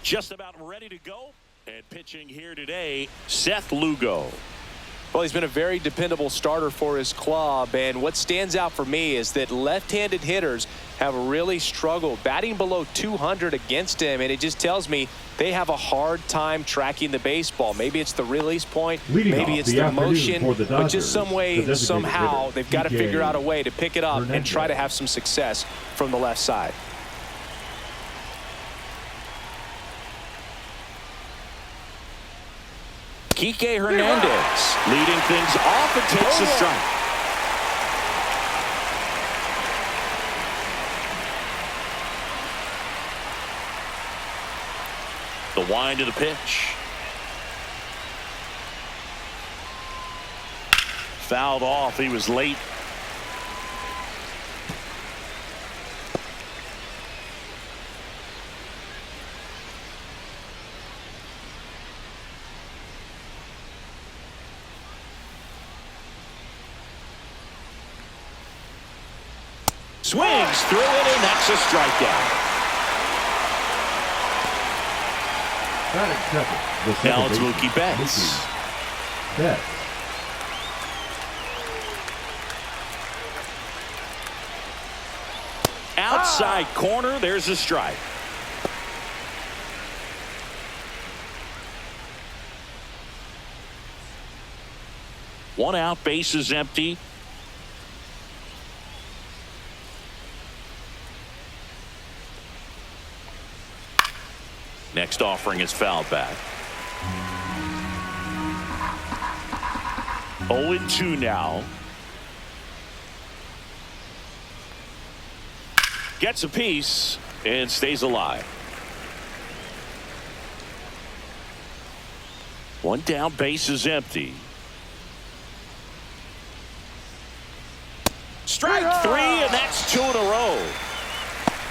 just about ready to go. And pitching here today, Seth Lugo. Well, he's been a very dependable starter for his club, and what stands out for me is that left-handed hitters have really struggled batting below 200 against him, and it just tells me they have a hard time tracking the baseball. Maybe it's the release point, maybe it's the motion, but just some way, somehow, they've got to figure out a way to pick it up and try to have some success from the left side. Kike Hernandez leading things off and takes a strike. The wind of the pitch. Fouled off. He was late. Swings through it, and that's a strikeout. Now it's Mookie Betts. Outside corner, there's a strike. One out, bases empty. Next offering is fouled back. 0-2 now. Gets a piece and stays alive. One down, base is empty. Strike three, and that's 2 in a row.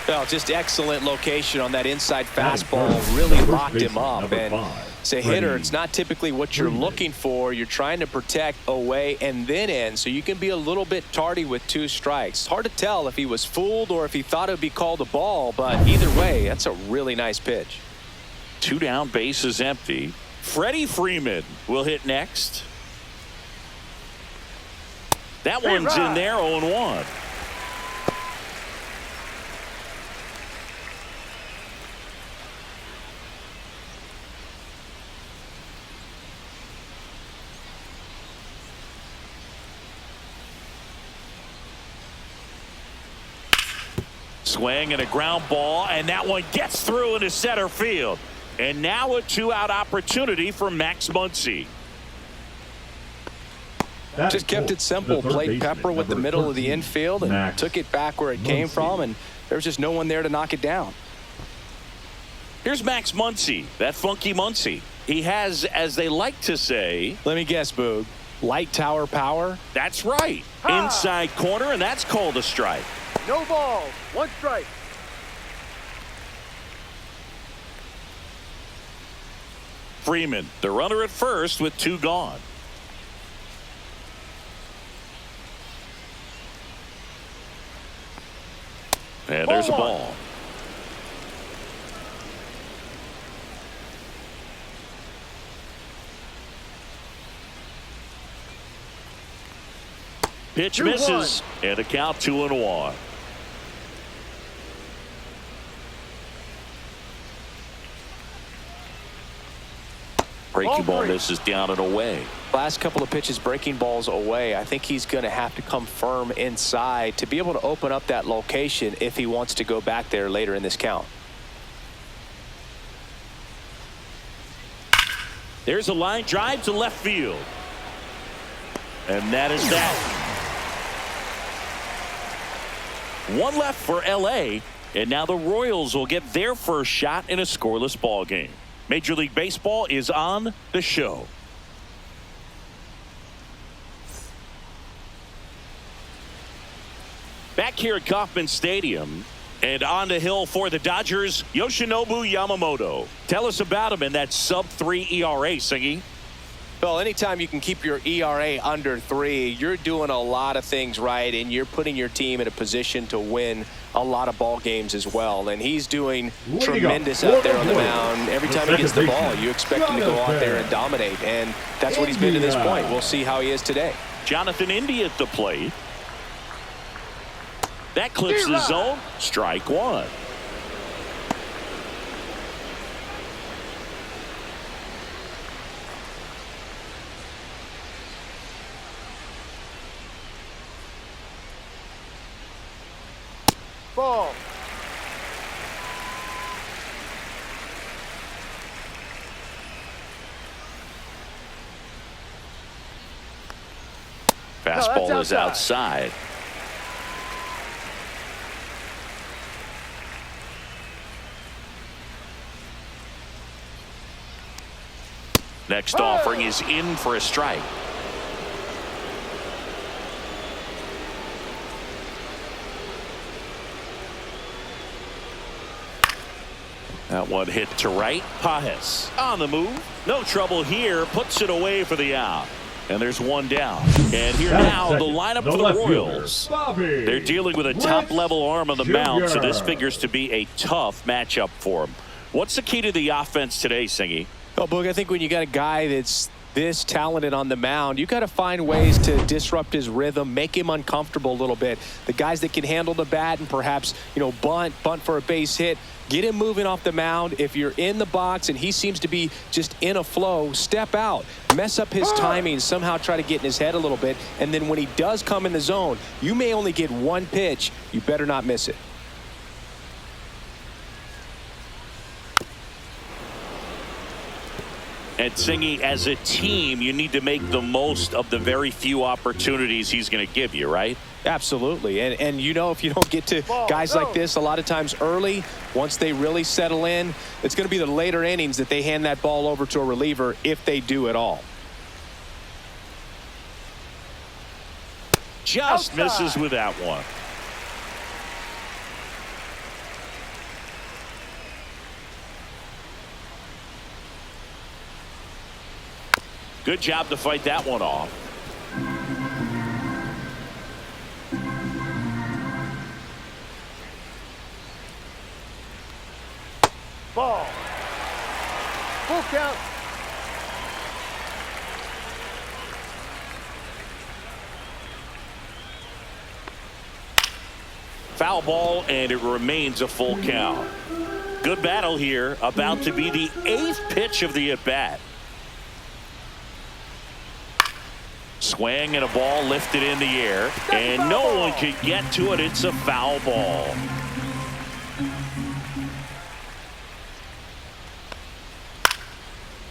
Well, just excellent location on that inside fastball. Really locked him up. And as a hitter, it's not typically what you're looking for. You're trying to protect away and then in, so you can be a little bit tardy with 2 strikes. It's hard to tell if he was fooled or if he thought it would be called a ball, but either way, that's a really nice pitch. 2 down, base is empty. Freddie Freeman will hit next. That one's in there, 0-1. Swing and a ground ball, and that one gets through into center field. And now a 2-out opportunity for Max Muncy. Just kept it simple. Played pepper with the middle of the infield and took it back where it came from, and there was just no one there to knock it down. Here's Max Muncy, that funky Muncy. He has, as they like to say, let me guess, Boog, light tower power? That's right. Inside corner, and that's called a strike. No ball, 1 strike. Freeman, the runner at first with 2 gone. And there's a ball. Pitch misses, and a count 2-1. Breaking ball misses down and away. Last couple of pitches breaking balls away. I think he's going to have to come firm inside to be able to open up that location if he wants to go back there later in this count. There's a line drive to left field. And that is that. 1 left for LA, and now the Royals will get their first shot in a scoreless ball game. Major League Baseball is on the show. Back here at Kauffman Stadium, and on the hill for the Dodgers, Yoshinobu Yamamoto. Tell us about him in that sub-3 ERA, Singy. Well, anytime you can keep your ERA under 3, you're doing a lot of things right, and you're putting your team in a position to win a lot of ball games as well. And he's doing tremendous out there on the mound. Every time he gets the ball, you expect him to go out there and dominate, and that's what he's been to this point. We'll see how he is today. Jonathan India at the plate. That clips the zone. Strike one. Ball. Fastball is outside. Next offering is in for a strike. That one hit to right. Pajes on the move. No trouble here. Puts it away for the out. And there's one down. And here now the lineup for the Royals. They're dealing with a top-level arm on the mound, so this figures to be a tough matchup for them. What's the key to the offense today, Singy? Well, Boog, I think when you got a guy that's this talented on the mound, you got to find ways to disrupt his rhythm, make him uncomfortable a little bit. The guys that can handle the bat and perhaps, bunt for a base hit, get him moving off the mound. If you're in the box and he seems to be just in a flow, step out, mess up his timing, somehow try to get in his head a little bit. And then when he does come in the zone, you may only get one pitch. You better not miss it. And Singy, as a team, you need to make the most of the very few opportunities he's going to give you, right? Absolutely. And if you don't get to guys like this a lot of times early, once they really settle in, it's going to be the later innings that they hand that ball over to a reliever, if they do at all. Just misses with that one. Good job to fight that one off. Ball. Full count. Foul ball, and it remains a full count. Good battle here. About to be the 8th pitch of the at-bat. Swing and a ball lifted in the air, and no one can get to it. It's a foul ball.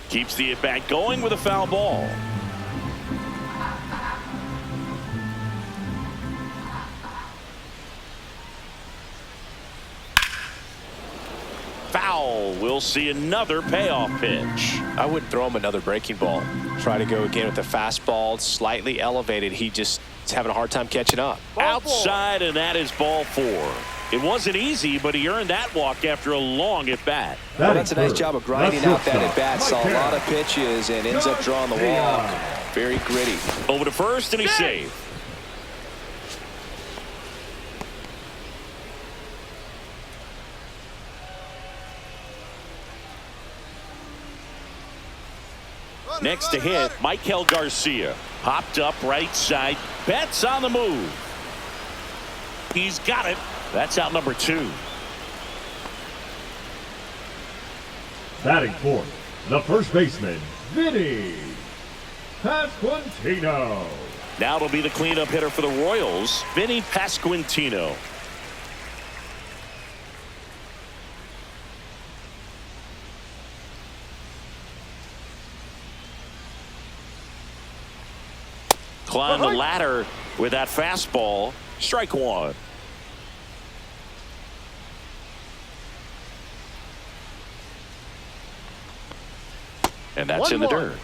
Keeps the at-bat going with a foul ball. Foul. We'll see another payoff pitch. I wouldn't throw him another breaking ball. Try to go again with the fastball, slightly elevated. He just is having a hard time catching up. Outside, and that is ball 4. It wasn't easy, but he earned that walk after a long at-bat. Well, that's a nice job of grinding out that at-bat. Saw a lot of pitches and ends up drawing the walk. Very gritty. Over to first, and he's safe. Next to hit, Michael Garcia. Popped up right side. Betts on the move. He's got it. That's out number 2. Batting fourth, the first baseman, Vinny Pasquantino. Now it'll be the cleanup hitter for the Royals, Vinny Pasquantino. Climb the ladder with that fastball. Strike one. And that's in the dirt.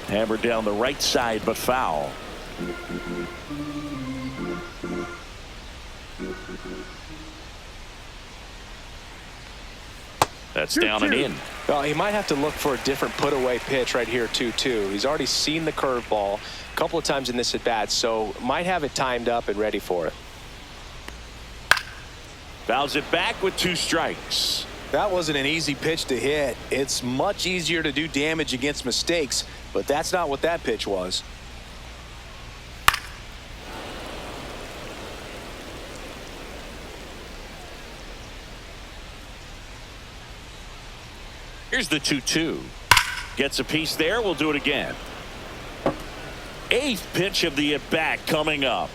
Hammered down the right side, but foul. That's down and in. Well, he might have to look for a different put-away pitch right here, 2-2. He's already seen the curveball a couple of times in this at-bat, so might have it timed up and ready for it. Fouls it back with 2 strikes. That wasn't an easy pitch to hit. It's much easier to do damage against mistakes, but that's not what that pitch was. Here's the 2-2. Gets a piece there. We'll do it again. 8th pitch of the at-bat coming up.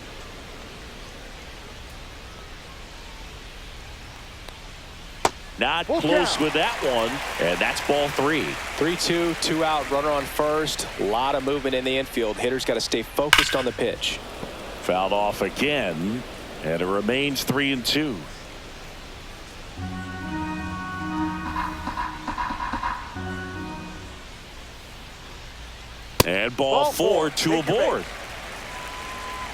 Not close with that one, and that's ball 3. 3-2, 2 out, runner on first. A lot of movement in the infield. Hitter's got to stay focused on the pitch. Fouled off again, and it remains 3-2. And ball 4, 2 aboard.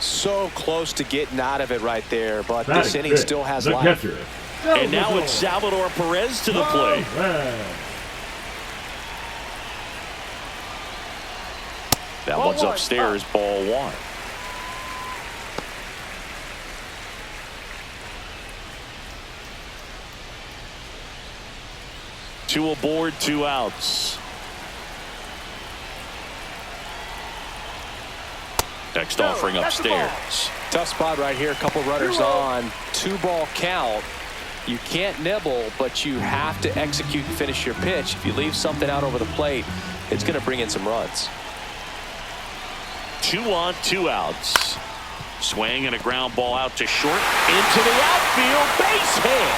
So close to getting out of it right there, but this inning still has life. And now it's Salvador Perez to the plate. That one's upstairs, ball 1. Two aboard, 2 outs. Next offering upstairs. Tough spot right here. A couple runners on. 2-ball count. You can't nibble, but you have to execute and finish your pitch. If you leave something out over the plate, it's going to bring in some runs. 2 on, 2 outs. Swing and a ground ball out to short. Into the outfield. Base hit.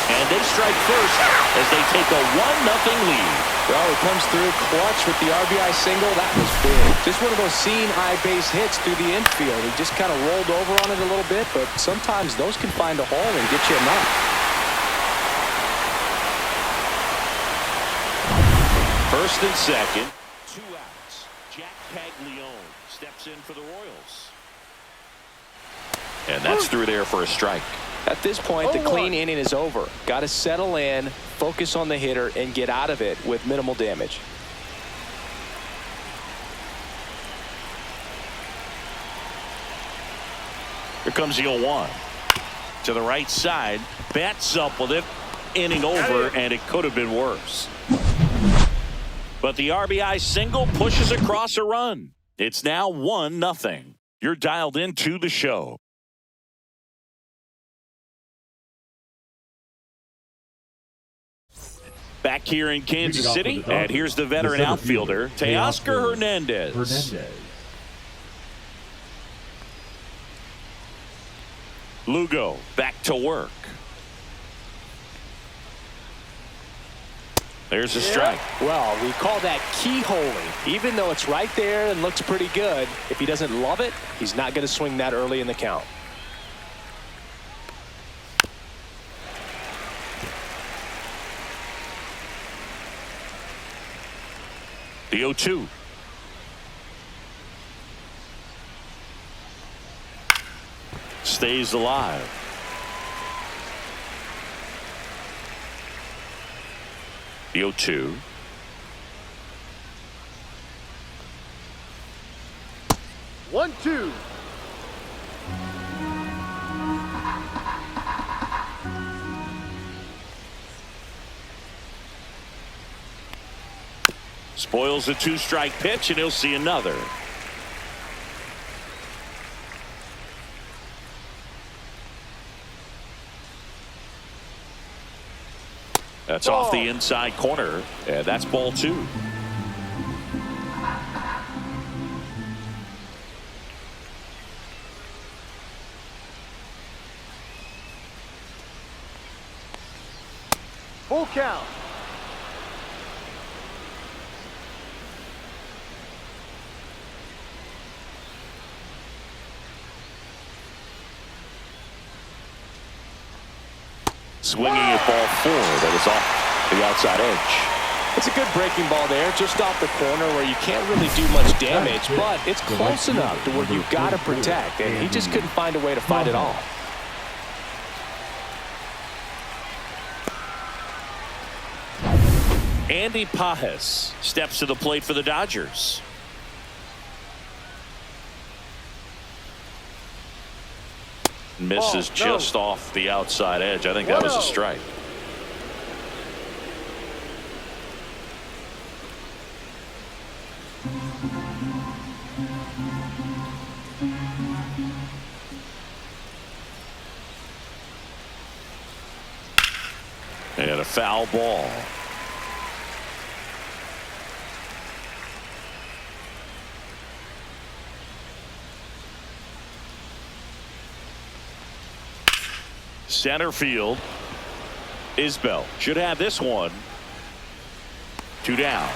And they strike first as they take a 1-0 lead. Well, it comes through clutch with the RBI single. That was big. Just one of those seeing-eye base hits through the infield. He just kind of rolled over on it a little bit, but sometimes those can find a hole and get you a knock. First and second. 2 outs. Jack Paglione steps in for the Royals. And that's through there for a strike. At this point, the clean inning is over. Got to settle in, focus on the hitter, and get out of it with minimal damage. Here comes the 0-1. To the right side. Bats up with it. Inning over, and it could have been worse. But the RBI single pushes across a run. It's now 1-0. You're dialed into the show. Back here in Kansas City, and here's the veteran outfielder, Teoscar Hernandez. Lugo back to work. There's a strike. Well, we call that keyholing. Even though it's right there and looks pretty good, if he doesn't love it, he's not going to swing that early in the count. The 0-2. Stays alive. The 0-2. One, two. Spoils a 2-strike pitch, and he'll see another. That's off the inside corner, and that's ball 2. Full count. Swinging at ball 4, that is off the outside edge. It's a good breaking ball there, just off the corner where you can't really do much damage, but it's close enough to where you've got to protect, and he just couldn't find a way to fight it off. Andy Pajes steps to the plate for the Dodgers. Misses just off the outside edge. I think that was a strike. And a foul ball. Center field. Isbell should have this one. 2 down.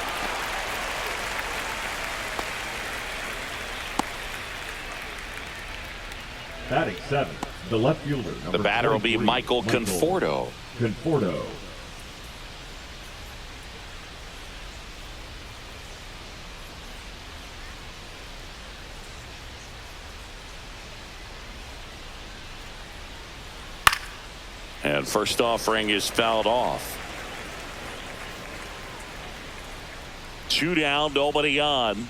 Batting 7, the left fielder. The batter will be Michael Conforto. Conforto. And first offering is fouled off. 2 down, nobody on.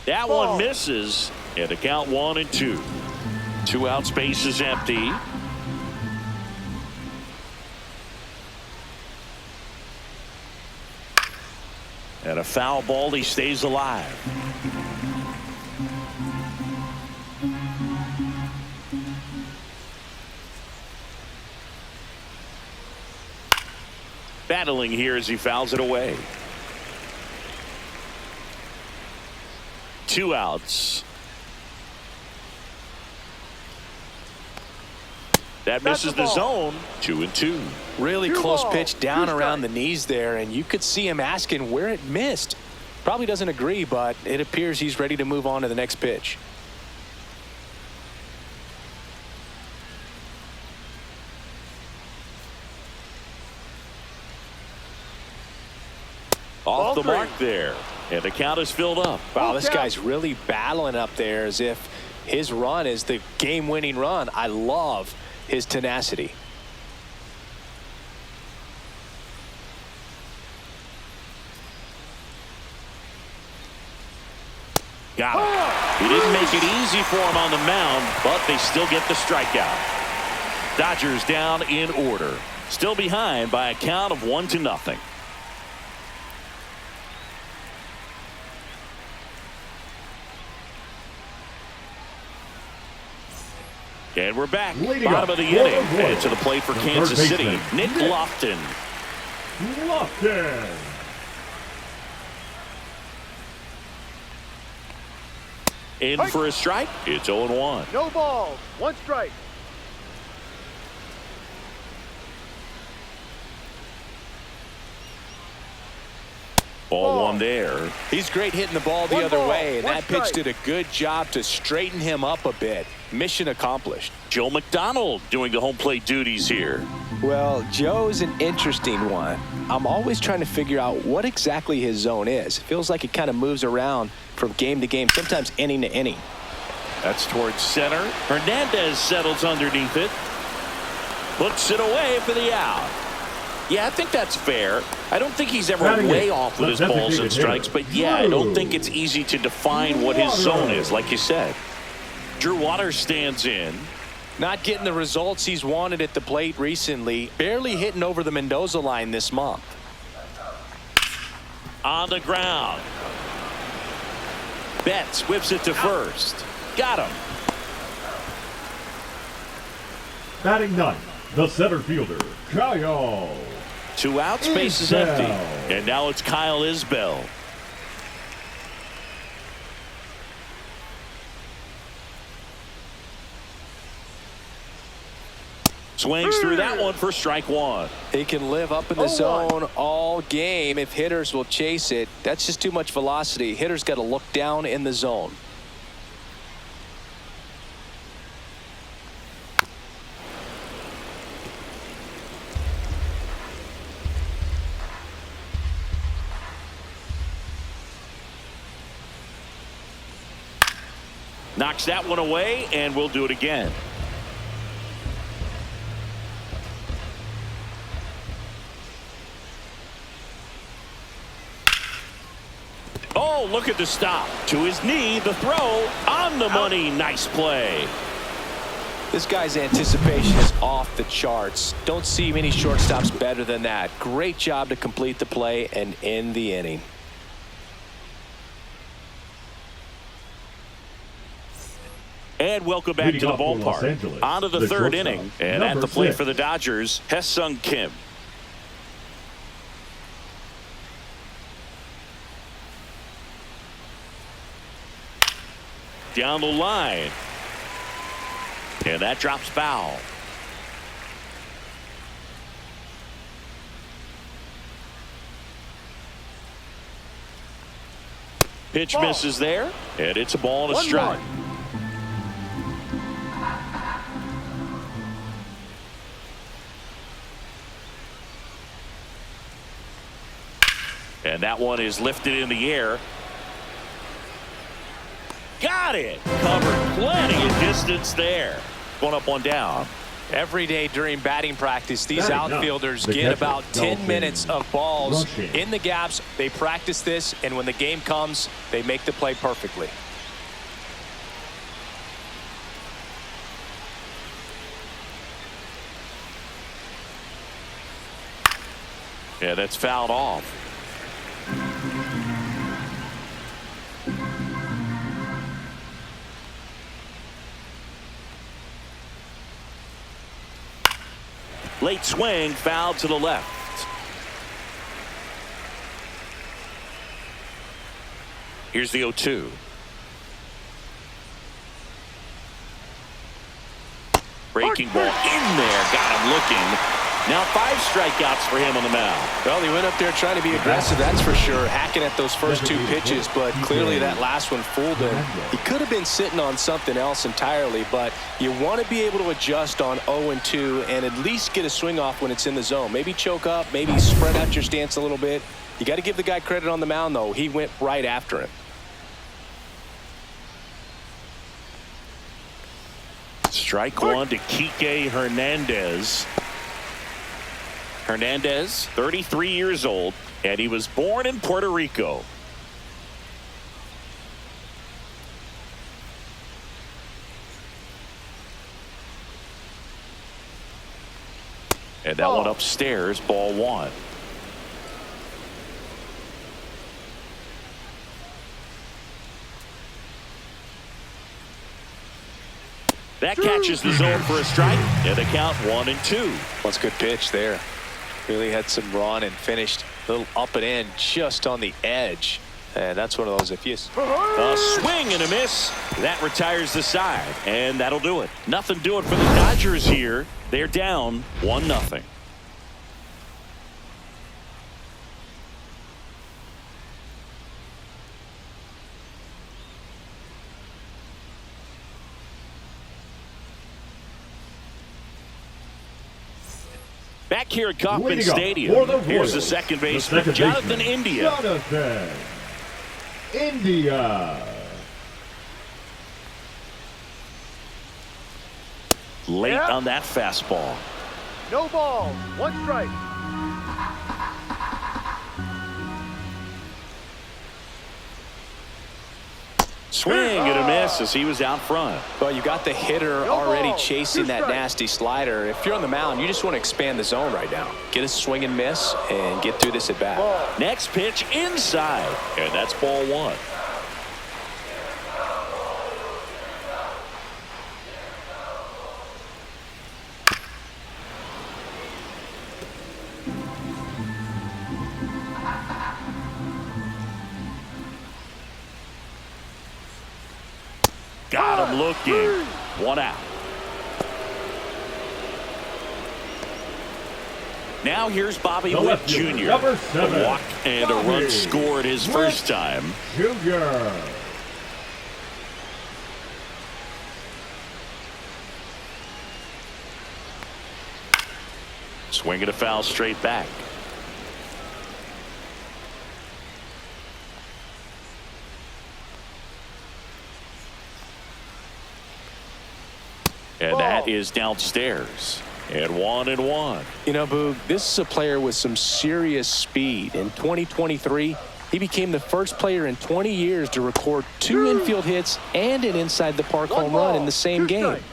That one misses, and the count 1-2. 2 outs, base is empty. And a foul ball, he stays alive. Battling here as he fouls it away. 2 outs. That misses the zone. 2-2. Really close pitch down around the knees there, and you could see him asking where it missed. Probably doesn't agree, but it appears he's ready to move on to the next pitch. Off the mark there, and the count is filled up. Wow, this guy's really battling up there as if his run is the game-winning run. I love his tenacity. Got it. He didn't make it easy for him on the mound, but they still get the strikeout. Dodgers down in order. Still behind by a count of 1-0. And we're back. Bottom of the inning. Headed to the plate for Kansas City, Nick Lofton. In for a strike. It's 0-1. No balls. 1 strike. Ball 1 there. He's great hitting the ball the other way, and that pitch did a good job to straighten him up a bit. Mission accomplished. Joe McDonald doing the home plate duties here. Well, Joe's an interesting one. I'm always trying to figure out what exactly his zone is. It feels like it kind of moves around from game to game, sometimes inning to inning. That's towards center. Hernandez settles underneath it. Puts it away for the out. Yeah, I think that's fair. I don't think he's ever way off with his balls and strikes, but yeah, I don't think it's easy to define what his zone is, like you said. Drew Waters stands in. Not getting the results he's wanted at the plate recently. Barely hitting over the Mendoza line this month. On the ground. Betts whips it to first. Got him. Batting 9, the center fielder, Kyle. 2 outs, base is empty. And now it's Kyle Isbell. Swings through that one for strike 1. He can live up in the zone all game if hitters will chase it. That's just too much velocity. Hitters got to look down in the zone. Knocks that one away, and we'll do it again. Oh, look at the stop. To his knee, the throw on the money. Nice play. This guy's anticipation is off the charts. Don't see many shortstops better than that. Great job to complete the play and end the inning. And welcome back to the ballpark. On to the third inning. And at the plate for the Dodgers, Hae-Sung Kim. Down the line. And that drops foul. Pitch misses there. And it's a ball and a strike. And that one is lifted in the air. Got it. Covered plenty of distance there. One up, one down. Every day during batting practice, these outfielders get about 10 minutes of balls in the gaps. They practice this, and when the game comes, they make the play perfectly. Yeah, that's fouled off. Late swing, foul to the left. Here's the 0-2. Breaking ball in there, got him looking. Now 5 strikeouts for him on the mound. Well, he went up there trying to be aggressive, that's for sure, hacking at those first 2 pitches, but clearly that last one fooled him. He could have been sitting on something else entirely, but you want to be able to adjust on 0-2 and at least get a swing off when it's in the zone. Maybe choke up, maybe spread out your stance a little bit. You got to give the guy credit on the mound, though. He went right after him. Strike one to Kike Hernandez. Hernandez, 33 years old, and he was born in Puerto Rico. And that one upstairs, ball 1. That catches the zone for a strike, and the count 1-2. That's a good pitch there. Really had some run and finished a little up and in just on the edge. And that's one of those if you... A swing and a miss. That retires the side, and that'll do it. Nothing doing for the Dodgers here. They're down 1-0. Back here at Kauffman Stadium, here's the second baseman, Jonathan India. Jonathan India. Late on that fastball. No ball. 1 strike. Swing and a miss as he was out front. Well, you got the hitter already chasing that nasty slider. If you're on the mound, you just want to expand the zone right now. Get a swing and miss and get through this at bat. Next pitch inside, and that's ball 1. Got him looking. 1 out. Now here's Bobby Witt Jr. Number 7. A walk and a run scored his first time. Jr. Swinging a foul straight back. And that is downstairs. And 1-1. You know, Boog, this is a player with some serious speed. In 2023, he became the first player in 20 years to record 2 infield hits and an inside the park home run in the same game.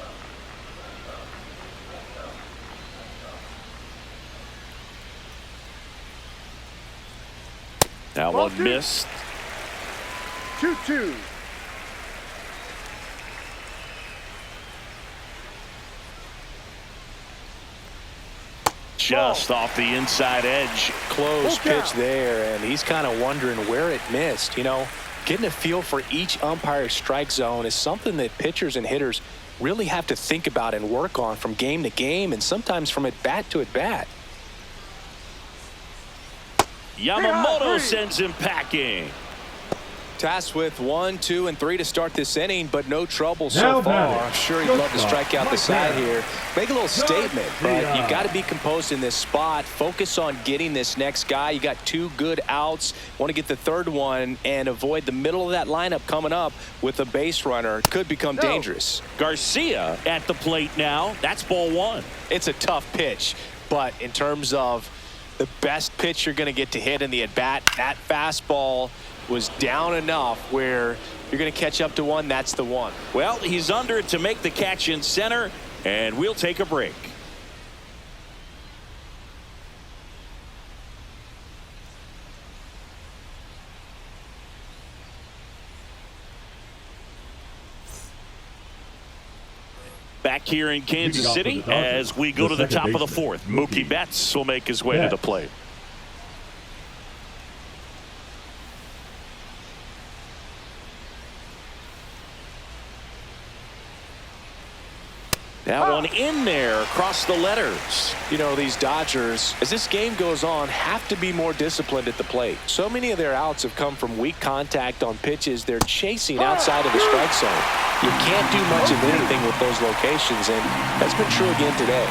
That one missed. 2-2. Just off the inside edge. Close pitch there, and he's kind of wondering where it missed. You know, getting a feel for each umpire's strike zone is something that pitchers and hitters really have to think about and work on from game to game, and sometimes from at bat to at bat. Yamamoto sends him packing. Tasked with 1, 2, and 3 to start this inning, but no trouble so far. I'm sure he'd love to strike out the side here. Make a little statement, but you got to be composed in this spot. Focus on getting this next guy. You got 2 good outs. Want to get the 3rd one and avoid the middle of that lineup coming up with a base runner. Could become dangerous. Garcia at the plate now. That's ball 1. It's a tough pitch, but in terms of the best pitch you're going to get to hit in the at-bat, that fastball was down enough where you're going to catch up to one. That's the one. Well, he's under it to make the catch in center, and we'll take a break. Back here in Kansas City as we go to the top of the 4th. Mookie Betts will make his way to the plate. That one in there across the letters. You know, these Dodgers, as this game goes on, have to be more disciplined at the plate. So many of their outs have come from weak contact on pitches they're chasing outside of the strike zone. You can't do much of anything with those locations, and that's been true again today.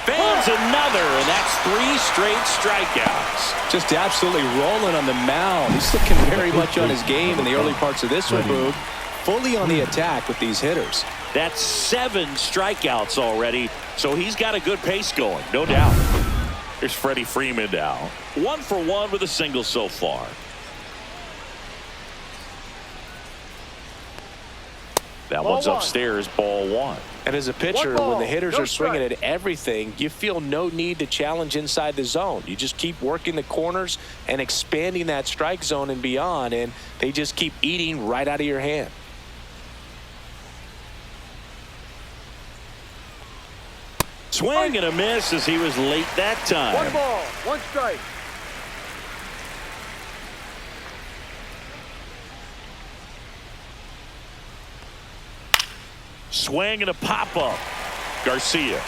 Fans another, and that's 3 straight strikeouts. Just absolutely rolling on the mound. He's looking very much on his game in the early parts of this one, Boog. Fully on the attack with these hitters. That's 7 strikeouts already, so he's got a good pace going, no doubt. Here's Freddie Freeman now. 1 for 1 with a single so far. That one's upstairs, ball 1. And as a pitcher, when the hitters are swinging at everything, you feel no need to challenge inside the zone. You just keep working the corners and expanding that strike zone and beyond, and they just keep eating right out of your hand. Swing and a miss as he was late that time. 1 ball, 1 strike. Swing and a pop-up. Garcia.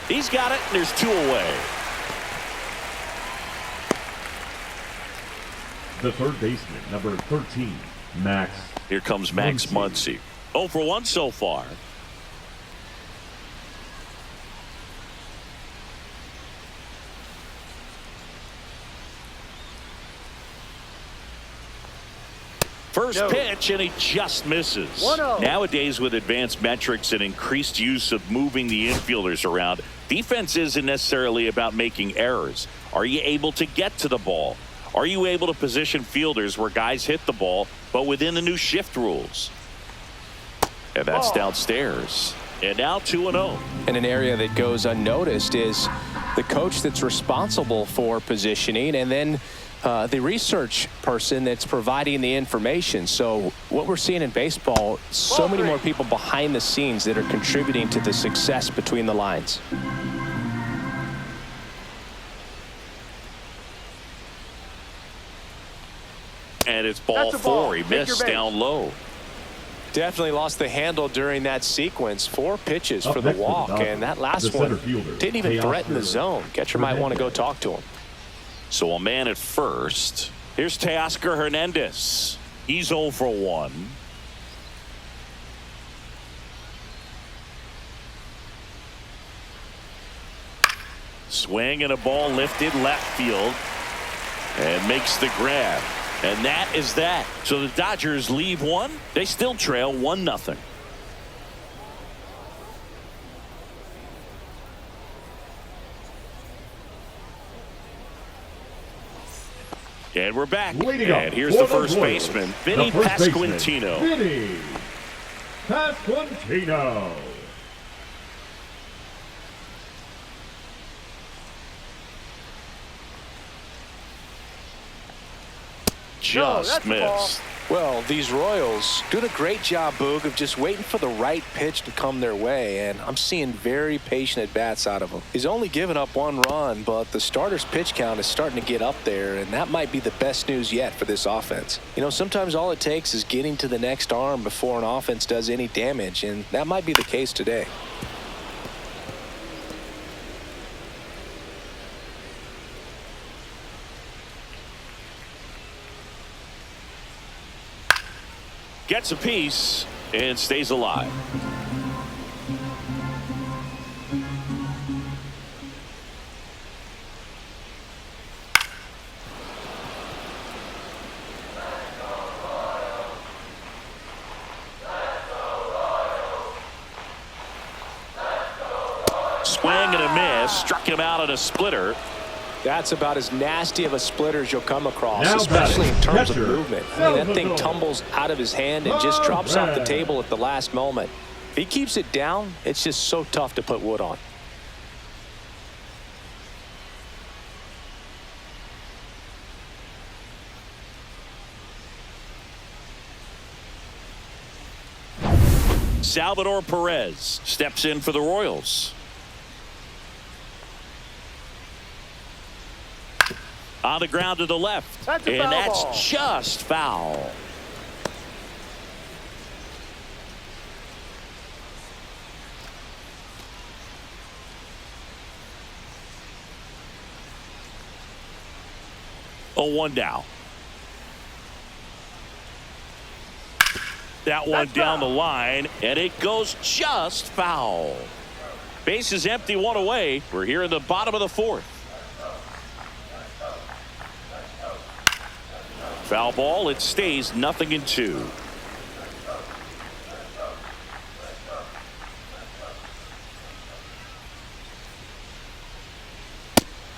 He's got it, and there's 2 away. The third baseman, number 13, Max. Here comes Max Muncy. 0 for 1 so far. First pitch, and he just misses. 1-0. Nowadays, with advanced metrics and increased use of moving the infielders around, defense isn't necessarily about making errors. Are you able to get to the ball? Are you able to position fielders where guys hit the ball, but within the new shift rules? And that's downstairs. And now 2-0. And an area that goes unnoticed is the coach that's responsible for positioning, and then the research person that's providing the information. So what we're seeing in baseball, so many more people behind the scenes that are contributing to the success between the lines. And it's ball 4. He missed down low. Definitely lost the handle during that sequence. 4 pitches for the walk, and that last one didn't even threaten the zone. Catcher might want to go talk to him. So a man at first. Here's Teoscar Hernandez. He's 0 for 1. Swing and a ball lifted left field and makes the grab. And that is that. So the Dodgers leave one. They still trail 1-0. And we're back. And here's the first baseman, Vinny Pasquantino. Vinny Pasquantino. Just missed. Well, these Royals doing a great job, Boog, of just waiting for the right pitch to come their way, and I'm seeing very patient at-bats out of him. He's only given up 1 run, but the starter's pitch count is starting to get up there, and that might be the best news yet for this offense. You know, sometimes all it takes is getting to the next arm before an offense does any damage, and that might be the case today. Gets a piece and stays alive. Swing and a miss. Struck him out at a splitter. That's about as nasty of a splitter as you'll come across, Now especially in terms of catcher, movement. I mean, that thing tumbles out of his hand and just drops off the table at the last moment. If he keeps it down, it's just so tough to put wood on. Salvador Perez steps in for the Royals. On the ground to the left. That's a and foul that's ball. just foul. Oh, 1 down. That one That's down foul. the line, and it goes just foul. Base is empty, 1 away. We're here in the bottom of the 4th. Foul ball. It stays 0-2.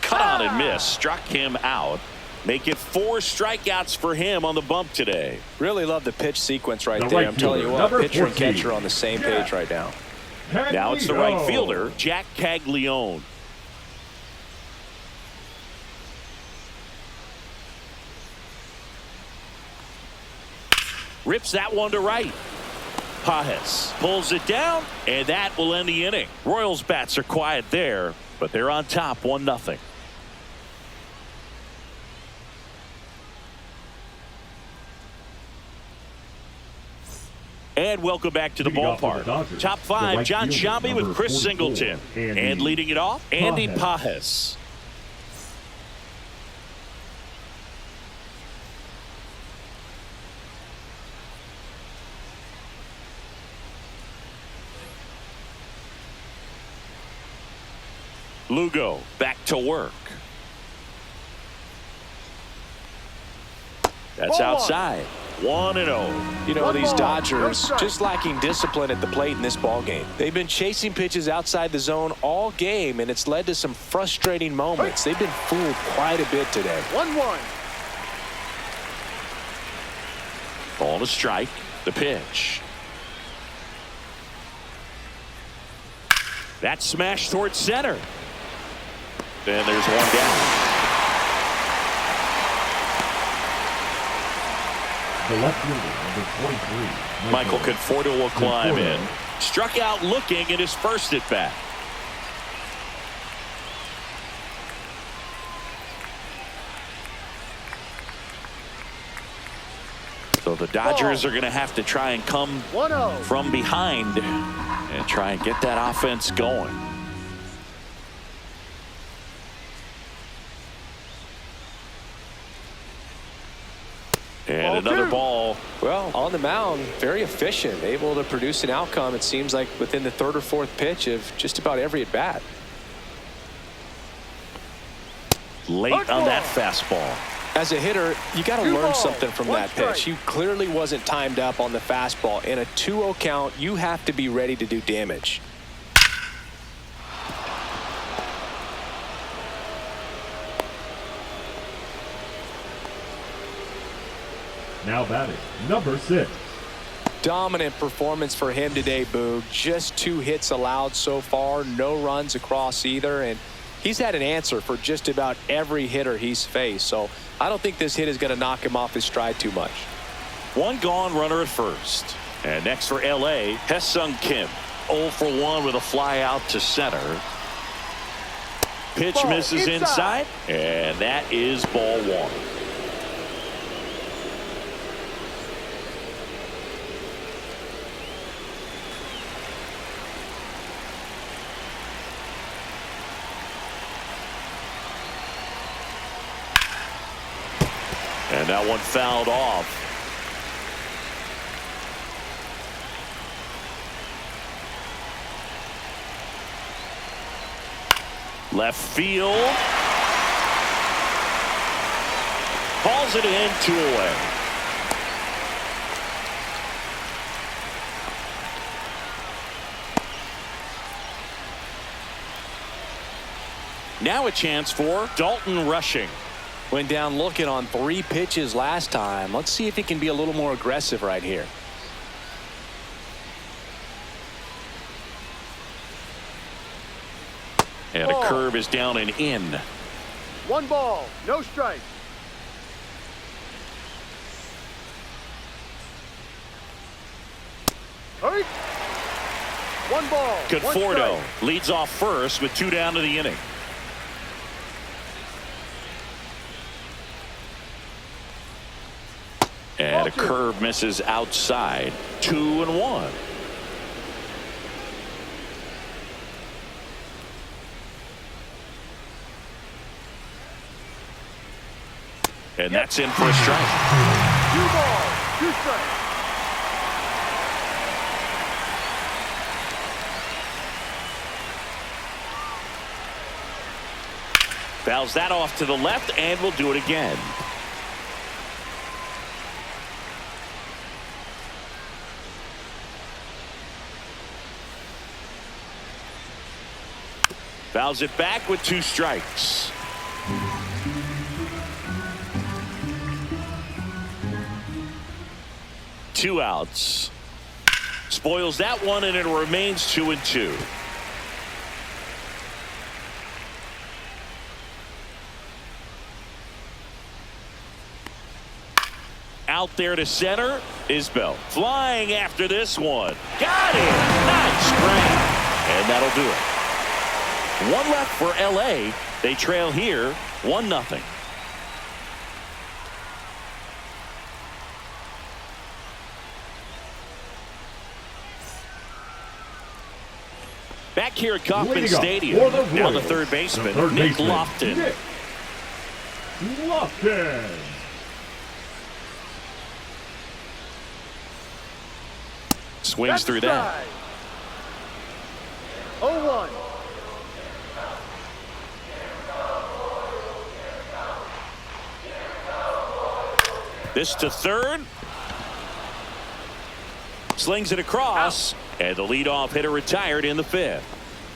Cut on and miss. Struck him out. Make it 4 strikeouts for him on the bump today. Really love the pitch sequence right The there. right I'm telling you fielder, what, number pitcher and 14. catcher on the same page right now. Now it's the right fielder, Jack Caglione. Rips that one to right. Pajes pulls it down, and that will end the inning. Royals bats are quiet there, but they're on top 1-0. And welcome back to the Leading off for the ballpark. Dodgers, Top the 5, right John fielder, Sciambi number with Chris 44, Singleton. Andy And leading it off, Andy Pajes. Pajes. Lugo back to work. That's Ball outside. 1-0. You know, One these ball, Dodgers no strike. just lacking discipline at the plate in this ball game. They've been chasing pitches outside the zone all game, and it's led to some frustrating moments. They've been fooled quite a bit today. 1-1. Ball to strike. The pitch. That smash towards center. Then there's 1 down. The left fielder, number 23. Michael Conforto will climb Conforto. in. Struck out looking in his first at bat. So the Dodgers are going to have to try and come 1-0. from behind and try and get that offense going. And another ball. Well, on the mound, very efficient, able to produce an outcome, it seems like, within the 3rd or 4th pitch of just about every at-bat. Late on that fastball. As a hitter, you got to learn balls, something from one that strike. pitch. He clearly wasn't timed up on the fastball. In a 2-0 count, you have to be ready to do damage. Now batting, number 6. Dominant performance for him today, Boog. Just 2 hits allowed so far, no runs across either, and he's had an answer for just about every hitter he's faced. So I don't think this hit is going to knock him off his stride too much. 1 gone, runner at first. And next for LA, Hesung Kim. 0 for 1 with a fly out to center. Pitch Ball misses inside. and that is ball 1. And that one fouled off. Left field. Hauls it in, 2 away. Now a chance for Dalton Rushing. Went down looking on 3 pitches last time. Let's see if he can be a little more aggressive right here. And a curve is down and in. 1 ball, no strike. Hurry. 1 ball. 1 Conforto strike. leads off first with 2 down to the inning. And a curve misses outside. 2-1. And that's in for a strike. 2 balls, 2 strikes. Fouls that off to the left, and we'll do it again. Fouls it back with 2 strikes. Two outs. Spoils that one, and it remains 2-2. Out there to center. Isbell flying after this one. Got it. Nice grab. And that'll do it. 1 left for LA. They trail here 1-0. Back here at Kauffman Stadium. Now the third baseman, Nick Lofton. Nick Lofton. Swings That's through that. 0-1. This to third. Slings it across. And the leadoff hitter retired in the 5th.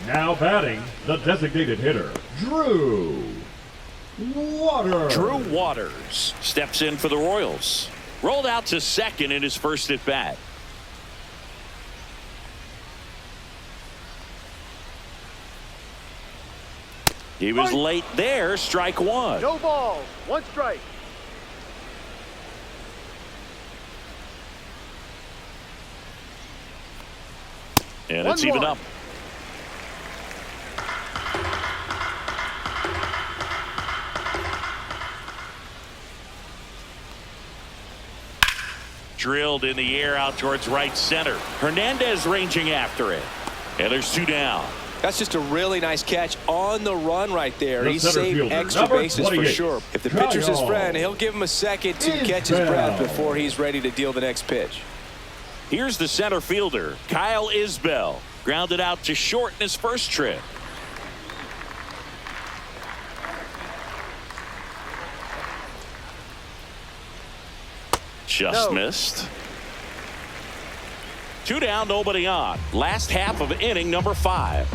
Now batting, the designated hitter, Drew Waters. Drew Waters steps in for the Royals. Rolled out to second in his first at bat. He was late there. Strike 1. No balls, 1 strike. And it's even up. Drilled in the air out towards right center. Hernandez ranging after it. And there's 2 down. That's just a really nice catch on the run right there. The He center saved fielder, extra number bases for 28, sure. If the pitcher's his Kyle friend, he'll give him a second to catch his breath before he's ready to deal the next pitch. Here's the center fielder, Kyle Isbell. Grounded out to short in his first trip. Just No. missed. 2 down, nobody on. Last half of inning number 5.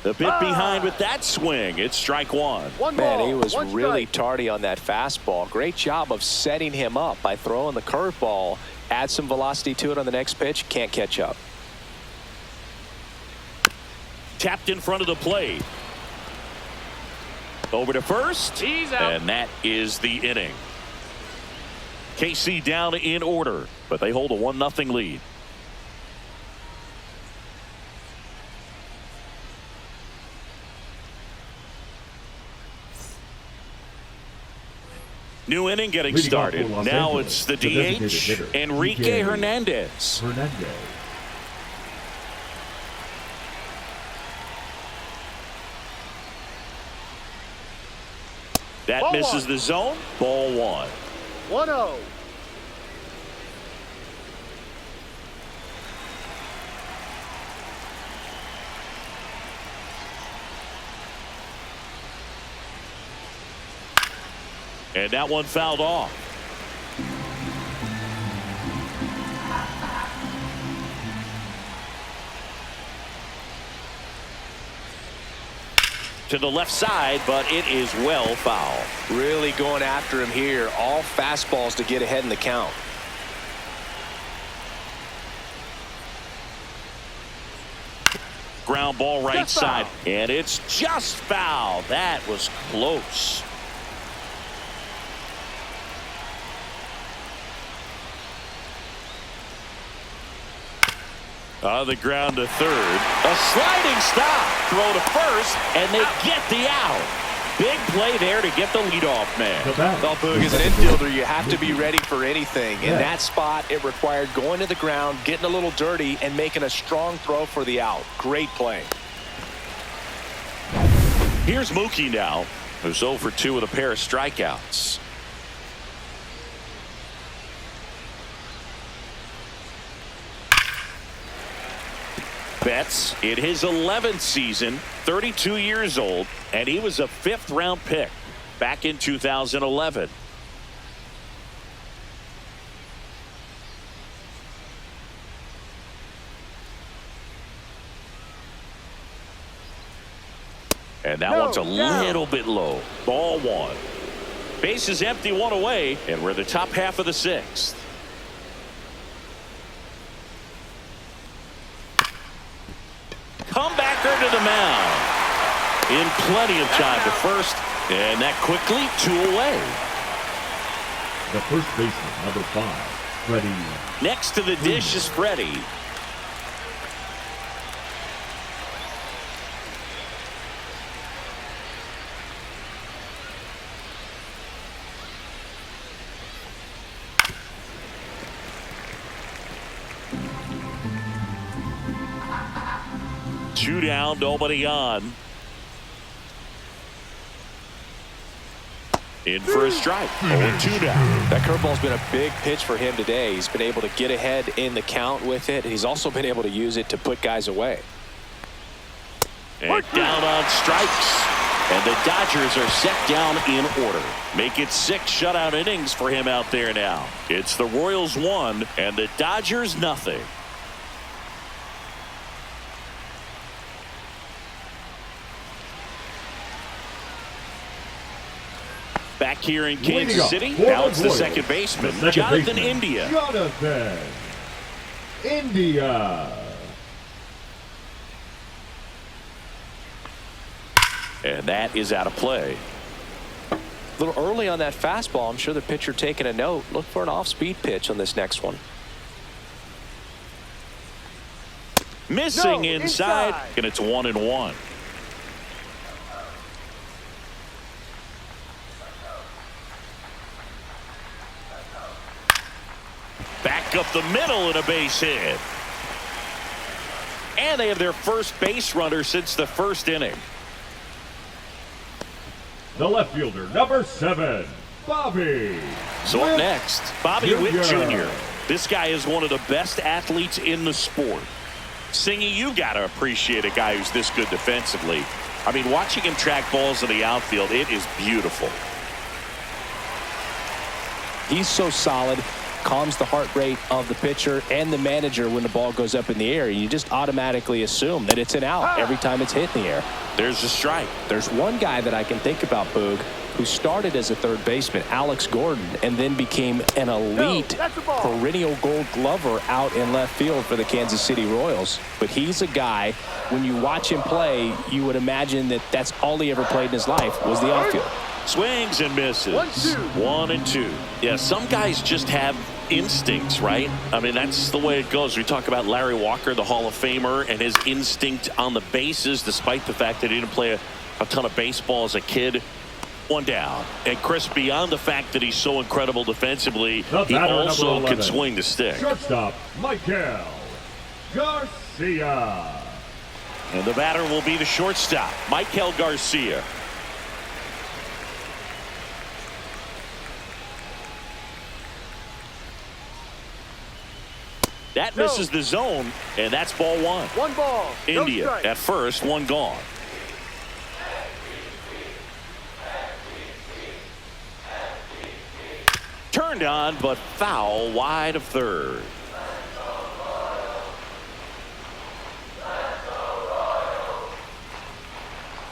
A bit behind with that swing. It's strike 1. One Man, ball, he was one really strike. tardy on that fastball. Great job of setting him up by throwing the curveball. Add some velocity to it on the next pitch. Can't catch up. Tapped in front of the plate. Over to first. He's out. And that is the inning. KC down in order, but they hold a 1-0 lead. New inning getting Leading off for started. Los Now Angeles, it's the the designated DH, hitter, Enrique Hernandez. Hernandez. That Ball misses one. the zone. Ball 1. 1-0. And that one fouled off. To the left side, but it is well foul. Really going after him here. All fastballs to get ahead in the count. Ground ball right Just side. foul. And it's just foul. That was close. On the ground to third. A sliding stop. Throw to first, and they get the out. Big play there to get the leadoff man. Well, Boog, as an infielder, you have to be ready for anything. In that spot, it required going to the ground, getting a little dirty, and making a strong throw for the out. Great play. Here's Mookie now, who's 0 for 2 with a pair of strikeouts. Betts in his 11th season, 32 years old, and he was a 5th-round pick back in 2011. And that one's a little bit low. Ball 1. Base is empty, 1 away, and we're in the top half of the 6th. Comebacker to the mound. In plenty of time to first, and that quickly 2 away. The first baseman, number 5, Freddie. Next to the dish is Freddie. Two down, nobody on. In for a strike. 0-2 down. That curveball's been a big pitch for him today. He's been able to get ahead in the count with it. He's also been able to use it to put guys away. And down on strikes. And the Dodgers are set down in order. Make it 6 shutout innings for him out there now. It's the Royals 1 and the Dodgers nothing. Back here in Kansas City, now it's the second baseman, Jonathan India. Jonathan India. And that is out of play. A little early on that fastball. I'm sure the pitcher taking a note. Look for an off-speed pitch on this next one. Missing inside, and it's 1-1. Back up the middle and a base hit. And they have their first base runner since the first inning. The left fielder, number 7, Bobby. So up next, Bobby Witt Jr. Jr. This guy is one of the best athletes in the sport. Singy, you got to appreciate a guy who's this good defensively. I mean, watching him track balls in the outfield, it is beautiful. He's so solid, calms the heart rate of the pitcher and the manager when the ball goes up in the air. You just automatically assume that it's an out every time it's hit in the air. There's a strike. There's one guy that I can think about, Boog, who started as a third baseman, Alex Gordon, and then became an elite perennial gold glover out in left field for the Kansas City Royals. But he's a guy, when you watch him play, you would imagine that that's all he ever played in his life was the outfield. Swings and misses. 1 and 2. Yeah, some guys just have instincts, right? I mean, that's the way it goes. We talk about Larry Walker, the Hall of Famer, and his instinct on the bases, despite the fact that he didn't play a ton of baseball as a kid. 1 down. And Chris, beyond the fact that he's so incredible defensively, he also can swing the stick. Shortstop, Michael Garcia. And the batter will be the shortstop, Michael Garcia. That misses the zone, and that's ball 1. 1 ball. India No strike. at first, 1 gone. Turned on, but foul wide of third.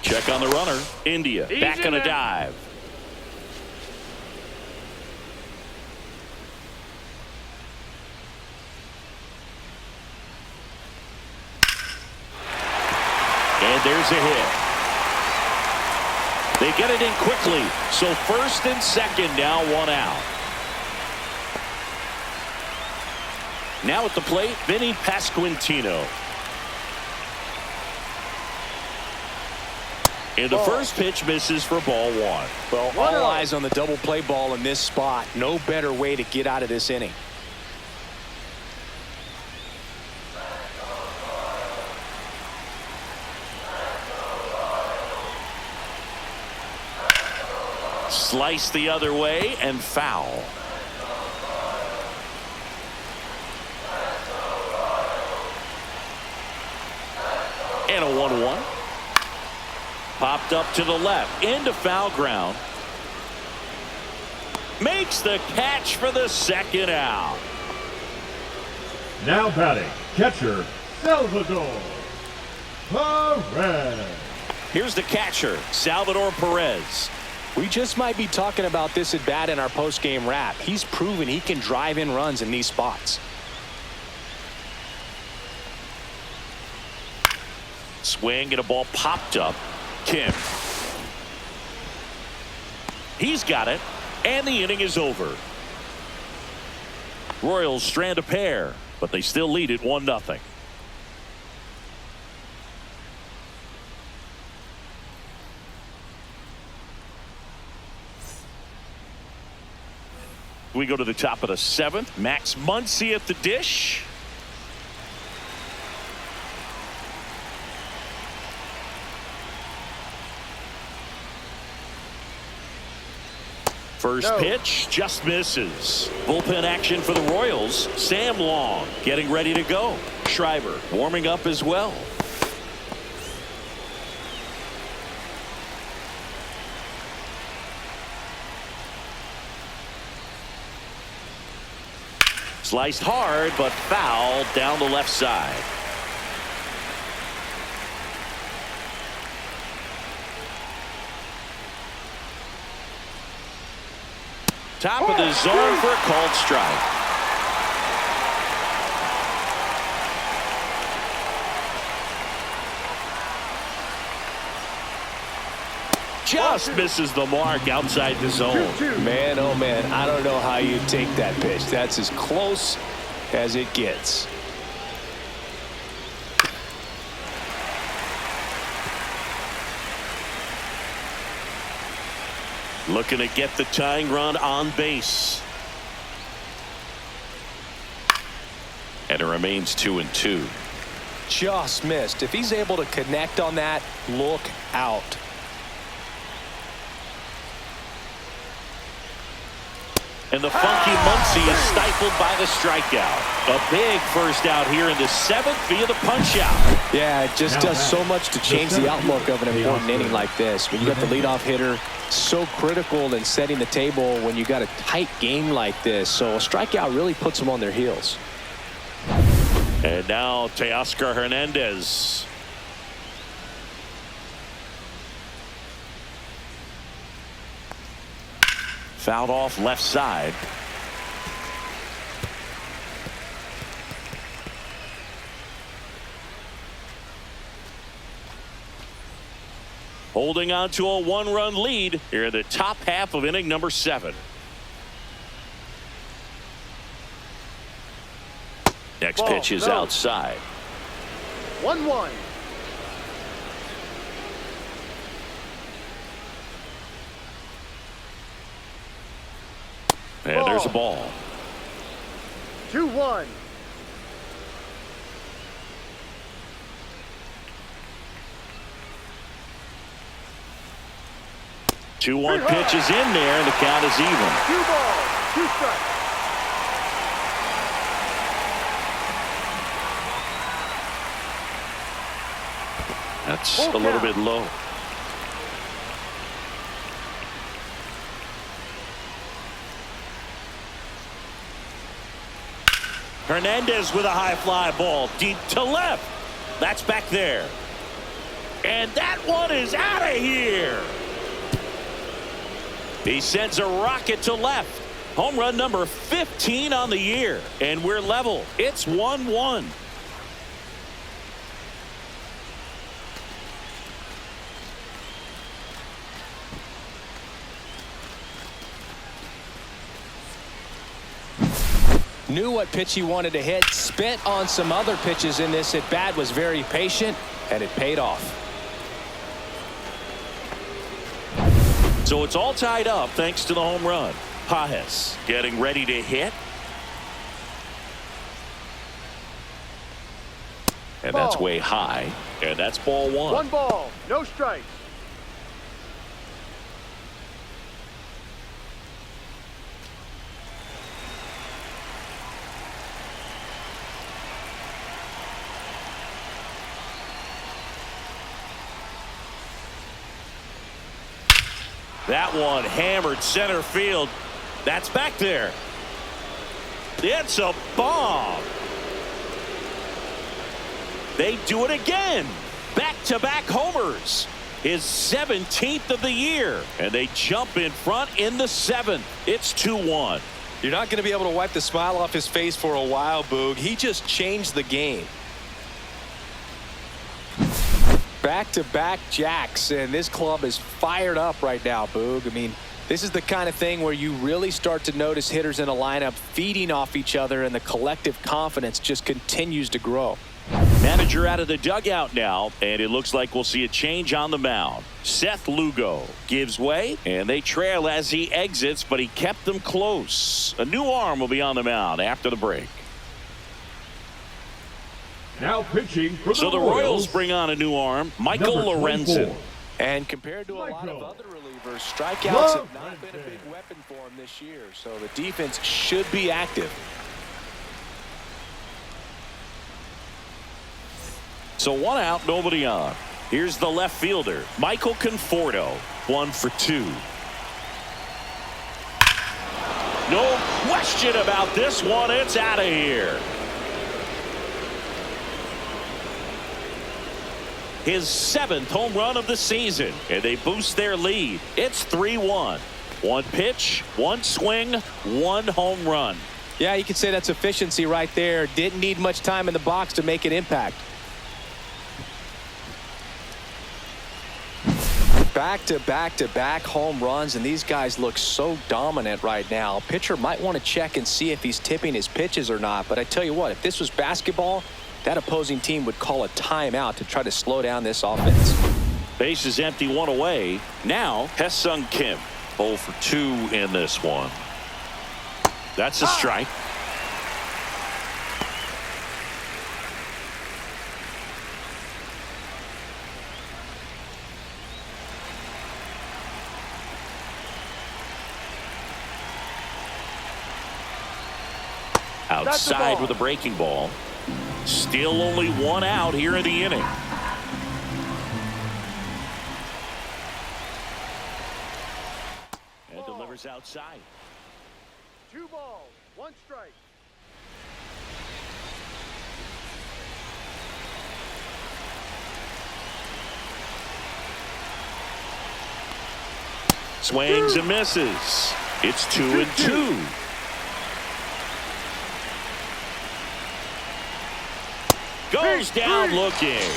Check on the runner. India back on a dive. And there's a hit. They get it in quickly. So first and second, now 1 out. Now at the plate, Vinny Pasquantino. And the first pitch misses for ball 1. Well, all eyes on the double play ball in this spot. No better way to get out of this inning. Slice the other way and foul. And a 1-1. Popped up to the left into foul ground. Makes the catch for the second out. Now batting, catcher, Salvador Perez. Here's the catcher, Salvador Perez. We just might be talking about this at bat in our post-game wrap. He's proven he can drive in runs in these spots. Swing and a ball popped up. Kim. He's got it, and the inning is over. Royals strand a pair, but they still lead it 1-0. We go to the top of the 7th. Max Muncy at the dish. First pitch just misses. Bullpen action for the Royals. Sam Long getting ready to go. Schreiber warming up as well. Sliced hard, but foul down the left side. Top of the zone for a called strike. Just misses the mark outside the zone. Man, oh man, I don't know how you take that pitch. That's as close as it gets. Looking to get the tying run on base. And it remains 2-2. Just missed. If he's able to connect on that, look out. And the funky Muncie is stifled by the strikeout. A big first out here in the 7th via the punch-out. Yeah, it just does so much to change the outlook of an important inning like this. When you got the leadoff hitter, so critical in setting the table when you got a tight game like this. So a strikeout really puts them on their heels. And now Teoscar Hernandez. Fouled off left side. Holding on to a 1-run lead here in the top half of inning number 7. Next pitch is outside. 1-1. And there's a ball. 2-1. Two-one pitch is in there, and the count is even. 2 balls, 2 strikes. That's a little bit low. Hernandez with a high fly ball deep to left. That's back there. And that one is out of here. He sends a rocket to left. Home run number 15 on the year. And we're level. It's 1-1. Knew what pitch he wanted to hit, spent on some other pitches in this at bat, was very patient, and it paid off. So it's all tied up thanks to the home run. Pages getting ready to hit. And that's way high. And that's ball 1. 1 ball, no strikes. That one hammered center field. That's back there. It's a bomb. They do it again. Back-to-back homers. His 17th of the year. And they jump in front in the 7th. It's 2-1. You're not going to be able to wipe the smile off his face for a while, Boog. He just changed the game. Back-to-back jacks, and this club is fired up right now, Boog. I mean, this is the kind of thing where you really start to notice hitters in a lineup feeding off each other, and the collective confidence just continues to grow. Manager out of the dugout now, and it looks like we'll see a change on the mound. Seth Lugo gives way, and they trail as he exits, but he kept them close. A new arm will be on the mound after the break. Now pitching for the Royals bring on a new arm, Michael Lorenzen. And compared to a lot of other relievers, strikeouts have not been a big weapon for him this year. So the defense should be active. So 1 out, nobody on. Here's the left fielder, Michael Conforto, 1 for 2. No question about this one. It's out of here. His 7th home run of the season, and they boost their lead. It's 3-1. 1 pitch, 1 swing, 1 home run. Yeah, you could say that's efficiency right there. Didn't need much time in the box to make an impact. Back-to-back-to-back home runs, and these guys look so dominant right now. Pitcher might want to check and see if he's tipping his pitches or not. But I tell you what, if this was basketball, that opposing team would call a timeout to try to slow down this offense. Base is empty, 1 away. Now, Hesung Kim, 0 for 2 in this one. That's a strike. Outside with a breaking ball. Still only one out here in the inning. And delivers outside. 2 balls, 1 strike. Swings and misses. It's 2-2. Goes down looking.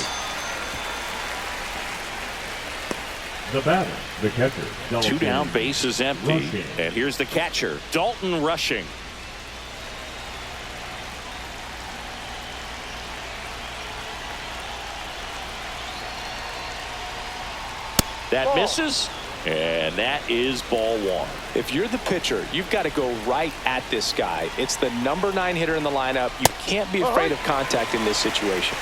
The batter, the catcher, Dalton. 2 down, base is empty. Rushing. And here's the catcher, Dalton rushing. That misses, and that is ball 1. If you're the pitcher, you've got to go right at this guy. It's the number 9 hitter in the lineup. You can't be afraid of contact in this situation.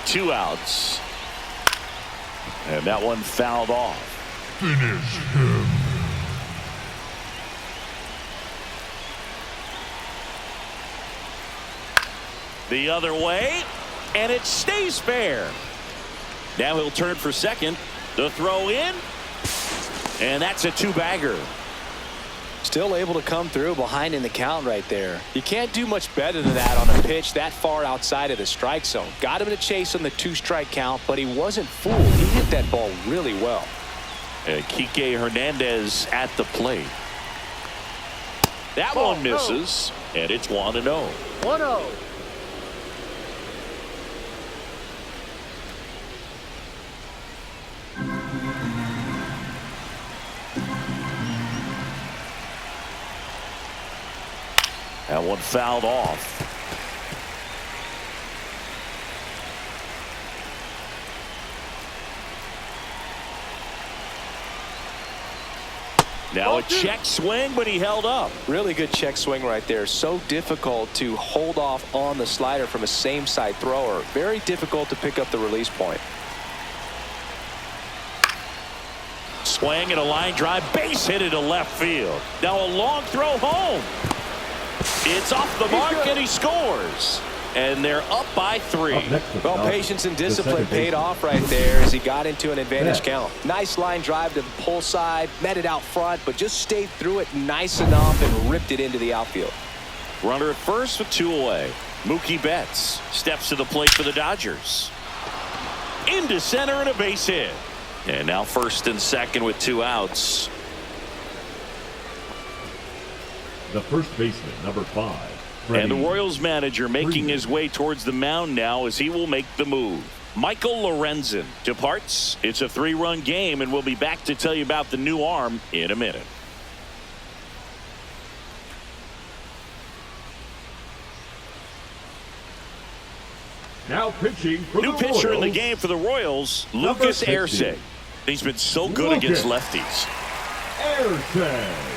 Two outs. And that one fouled off. Finish him. The other way, and it stays fair. Now he'll turn for second. The throw in, and that's a 2-bagger. Still able to come through behind in the count right there. You can't do much better than that on a pitch that far outside of the strike zone. Got him to chase on the 2-strike count, but he wasn't fooled. He hit that ball really well. And Kike Hernandez at the plate. That one misses, and it's 1-0. 1-0. That one fouled off. Now a check swing, but he held up. Really good check swing right there. So difficult to hold off on the slider from a same side thrower. Very difficult to pick up the release point. Swing and a line drive, base hit into left field. Now a long throw home. It's off the mark and he scores. And they're up by 3. Well, patience and discipline paid off right there as he got into an advantage count. Nice line drive to the pull side, met it out front, but just stayed through it nice enough and ripped it into the outfield. Runner at first with 2 away. Mookie Betts steps to the plate for the Dodgers. Into center and a base hit. And now first and second with 2 outs. The first baseman, number 5. And the Royals manager making his way towards the mound now as he will make the move. Michael Lorenzen departs. It's a 3-run game, and we'll be back to tell you about the new arm in a minute. Now pitching for New the pitcher in the Royals, game for the Royals, number Lucas 60. Erceg. He's been so good against lefties. Erceg.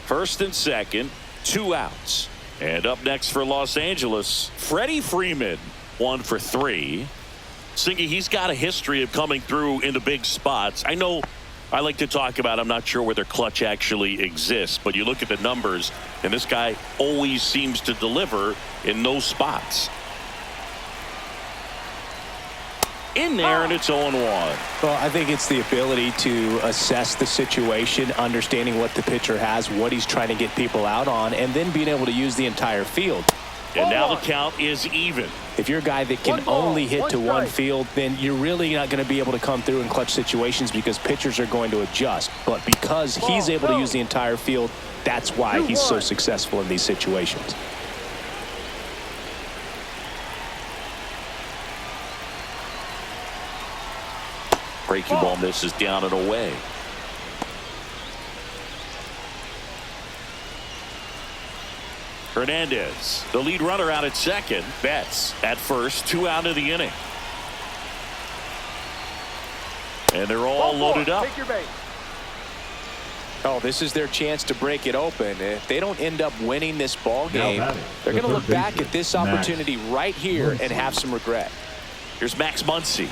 First and second, 2 outs. And up next for Los Angeles, Freddie Freeman, 1 for 3. Singy, he's got a history of coming through into big spots. I know I like to talk about, I'm not sure whether clutch actually exists, but you look at the numbers, and this guy always seems to deliver in those spots. In there, and it's 0-1. Well, I think it's the ability to assess the situation, understanding what the pitcher has, what he's trying to get people out on, and then being able to use the entire field. And now the count is even. If you're a guy that can only hit to one field, then you're really not going to be able to come through in clutch situations because pitchers are going to adjust. But because he's able to use the entire field, that's why he's so successful in these situations. Breaking ball misses down and away. Hernandez, the lead runner out at second. Betts at first, 2 out of the inning. And they're all loaded up. Take your base. Oh, this is their chance to break it open. If they don't end up winning this ball game, they're the going to look third back baseman, at this Max opportunity right here and have some regret. Here's Max Muncy.